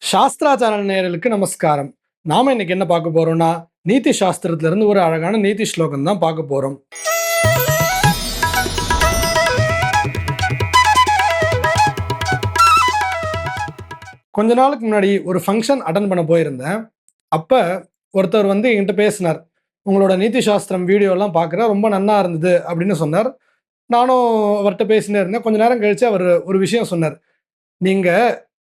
சாஸ்திராச்சார நேயர்களுக்கு நமஸ்காரம். நாம இன்னைக்கு என்ன பார்க்க போறோம்னா, நீதி சாஸ்திரத்துல இருந்து ஒரு அழகான நீதி ஸ்லோகம் தான் பார்க்க போறோம். கொஞ்ச நாளுக்கு முன்னாடி ஒரு ஃபங்க்ஷன் அட்டெண்ட் பண்ண போயிருந்தேன். அப்ப ஒருத்தர் வந்து என்கிட்ட பேசினார். "உங்களோட நீதி சாஸ்திரம் வீடியோலாம் பார்க்குறேன். ரொம்ப நன்னா இருந்தது" அப்படின்னு சொன்னார். நானும் அவர்ட்ட பேசினே இருந்தேன். கொஞ்ச நேரம் கழிச்சு அவரு ஒரு விஷயம் சொன்னார். "நீங்க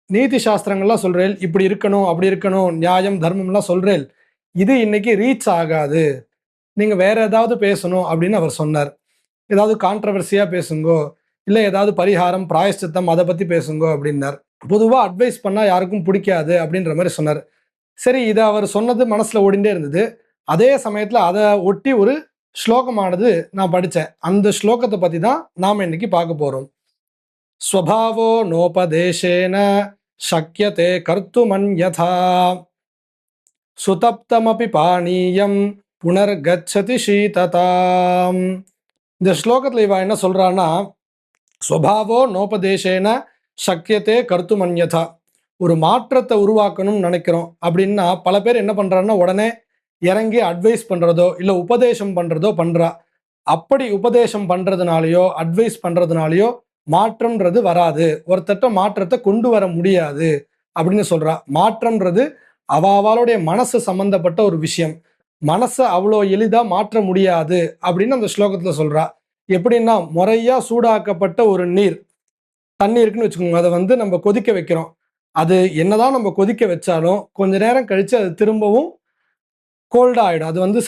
நீதி சாஸ்திரங்கள்லாம் சொல்றேன். இப்படி இருக்கணும், அப்படி இருக்கணும், நியாயம், தர்மம்லாம் சொல்றேன். இது இன்னைக்கு ரீச் ஆகாது. நீங்க வேற ஏதாவது பேசணும்" அப்படின்னு அவர் சொன்னார். "ஏதாவது கான்ட்ரோவர்சியா பேசுங்கோ, இல்ல ஏதாவது பரிகாரம், பிராயஷ்சித்தம் அத பத்தி பேசுங்கோ" அப்படின்னார். பொதுவா அட்வைஸ் பண்ணா யாருக்கும் புடிக்காது அப்படின்ற மாரி சொன்னாரு. சரி, இத அவர் சொன்னது மனசுல ஓடிண்டே இருந்தது. அதே சமயத்துல அத ஒட்டி ஒரு ஸ்லோகமானது நான் படிச்சேன். அந்த ஸ்லோகத்த பத்தி தான் நாம இன்னைக்கு பார்க்க போறோம். "ஸ்வபாவோ நோபதேசேன சக்யதே கர்த்துமன்யதா சுதப்தமபி பானீயம் புனர்கச்சதி சீததாம்." இந்த ஸ்லோகத்துல இவ என்ன சொல்றான்னா, "ஸ்வபாவோ நோபதேசேன சக்யதே கர்த்துமன்யதா." ஒரு மாற்றத்தை உருவாக்கணும்னு நினைக்கிறோம் அப்படின்னா, பல பேர் என்ன பண்றாங்கன்னா, உடனே இறங்கி அட்வைஸ் பண்றதோ, இல்ல உபதேசம் பண்றதோ பண்றா. அப்படி உபதேசம் பண்றதுனாலயோ, அட்வைஸ் பண்றதுனாலயோ மாற்றம்ன்றது வராது. ஒருத்தர்ட்ட மாற்றத்தை கொண்டு வர முடியாது அப்படின்னு சொல்றா. மாற்றம்ன்றது அவாளுடைய மனசு சம்பந்தப்பட்ட ஒரு விஷயம். மனச அவ்வளோ எளிதா மாற்ற முடியாது அப்படின்னு அந்த ஸ்லோகத்துல சொல்றா. எப்படின்னா, முறையா சூடாக்கப்பட்ட ஒரு நீர், தண்ணி இருக்குன்னு வச்சுக்கோங்க. அத வந்து நம்ம கொதிக்க வைக்கிறோம். அது என்னதான் நம்ம கொதிக்க வச்சாலும், கொஞ்ச நேரம் கழிச்சு அது திரும்பவும் கோல்டா ஆயிடும். அது வந்து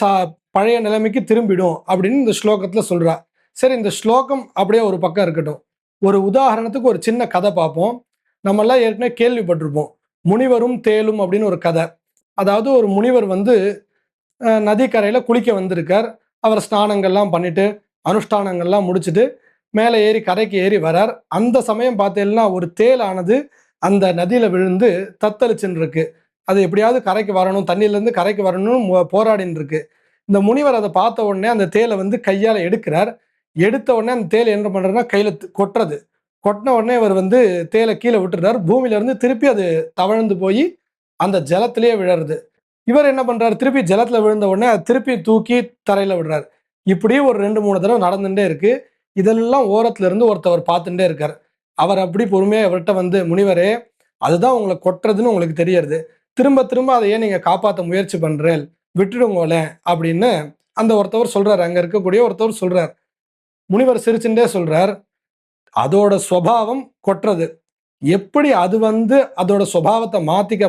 பழைய நிலைமைக்கு திரும்பிடும் அப்படின்னு இந்த ஸ்லோகத்துல சொல்றா. சரி, இந்த ஸ்லோகம் அப்படியே ஒரு பக்கம் இருக்கட்டும். ஒரு உதாரணத்துக்கு ஒரு சின்ன கதை பார்ப்போம். நம்மலாம் ஏற்கனவே கேள்விப்பட்டிருப்போம். முனிவரும் தேளும் அப்படின்னு ஒரு கதை. அதாவது ஒரு முனிவர் வந்து நதிக்கரையில குளிக்க வந்திருக்கார். அவர் ஸ்நானங்கள்லாம் பண்ணிட்டு, அனுஷ்டானங்கள்லாம் முடிச்சுட்டு, மேலே ஏறி கரைக்கு ஏறி வரார். அந்த சமயம் பார்த்தீங்கன்னா, ஒரு தேள் ஆனது அந்த நதியில விழுந்து தத்தளிச்சுன்னு இருக்கு. அது எப்படியாவது கரைக்கு வரணும், தண்ணீலேருந்து கரைக்கு வரணும்னு போராடின்னு இருக்கு. இந்த முனிவர் அத பார்த்த உடனே அந்த தேள வந்து கையால எடுக்கிறார். எடுத்த உடனே அந்த தேள் என்ன பண்றதுன்னா, கையில கொட்டுறது. கொட்டுன உடனே இவர் வந்து தேள கீழ விட்டுறார். பூமியிலருந்து திருப்பி அது தவழ்ந்து போயி அந்த ஜலத்திலேயே விழறது. இவர் என்ன பண்றாரு, திருப்பி ஜலத்துல விழுந்த உடனே அத திருப்பி தூக்கி தரையில விடுறாரு. இப்படி ஒரு 2, 3 தடவ நடந்துட்டே இருக்கு. இதெல்லாம் ஓரத்துல இருந்து ஒருத்தவர் பார்த்துட்டே இருக்காரு. அவர் அப்படி பொறுமையா இவர்ட்ட வந்து, "முனிவரே, அதுதான் உங்கள கொட்டுறதுன்னு உங்களுக்கு தெரியறது. திரும்ப திரும்ப அத ஏன் நீங்க காப்பாத்த முயற்சி பண்றேள்? விட்டுடுங்களேன்" அப்படின்னு அந்த ஒருத்தவர் சொல்றாரு. அங்க இருக்கக்கூடிய ஒருத்தவர் சொல்றார். முனிவர் சிரிச்சுண்டே சொல்றார், "அதோட சுபாவம் கொட்டுறது. எப்படி அது வந்து அதோட சுபாவத்த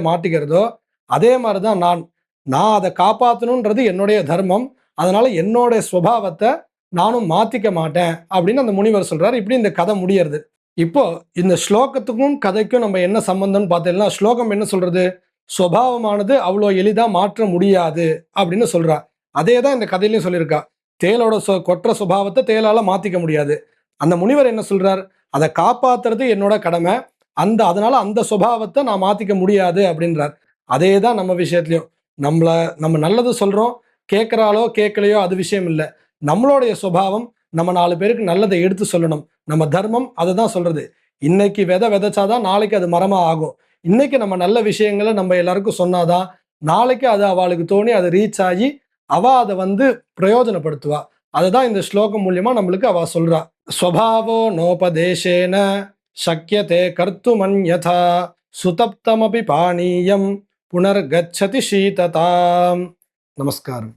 மாத்திக்கிறதோ, அதே மாரி தான் நான். நான் அத காப்பாத்தணும்ன்றது என்னுடைய தர்மம். அதனால என்னோட சுபாவத்த நானும் மாத்திக்க மாட்டேன்" அப்படின்னு அந்த முனிவர் சொல்றாரு. இப்படி இந்த கதை முடியறது. இப்போ இந்த ஸ்லோகத்துக்கும் கதைக்கும் நம்ம என்ன சம்பந்தம்னு பார்த்தீங்கன்னா, ஸ்லோகம் என்ன சொல்றது? "சுபாவமானது அவ்வளோ எளிதா மாற்ற முடியாது" அப்படின்னு சொல்றா. அதே தான் இந்த கதையிலயும் சொல்லியிருக்கா. தேளோட கொட்ற சுபாவத்த தேளால மாத்திக்க முடியாது. அந்த முனிவர் என்ன சொல்றார்? "அத காப்பாத்துறது என்னோட கடமை. அதனால அந்த சுபாவத்த நான் மாத்திக்க முடியாது" அப்படின்றார். அதே தான் நம்ம விஷயத்திலயும். நம்ம நல்லது சொல்றோம். கேட்கிறாளோ, கேட்கலையோ அது விஷயம் இல்ல. நம்மளுடைய சுபாவம் நம்ம 4 பேருக்கு நல்லத எடுத்து சொல்லணும். நம்ம தர்மம் அததான் சொல்றது. இன்னைக்கு விதைச்சா தான் நாளைக்கு அது மரமா ஆகும். இன்னைக்கு நம்ம நல்ல விஷயங்கள நம்ம எல்லாருக்கும் சொன்னா தான், நாளைக்கு அது அவாளுக்கு தோணி அது ரீச் ஆகி, அவ அத வந்து பிரயோஜனப்படுத்துவா. அததான் இந்த ஸ்லோகம் மூலியமா நம்மளுக்கு அவ சொல்றா. "ஸ்வபாவோ நோபதேசேன சக்யதே கர்த்துமன்யதா சுதப்தமபி பானீயம் புனர்கச்சதி சீததாம்." நமஸ்காரம்.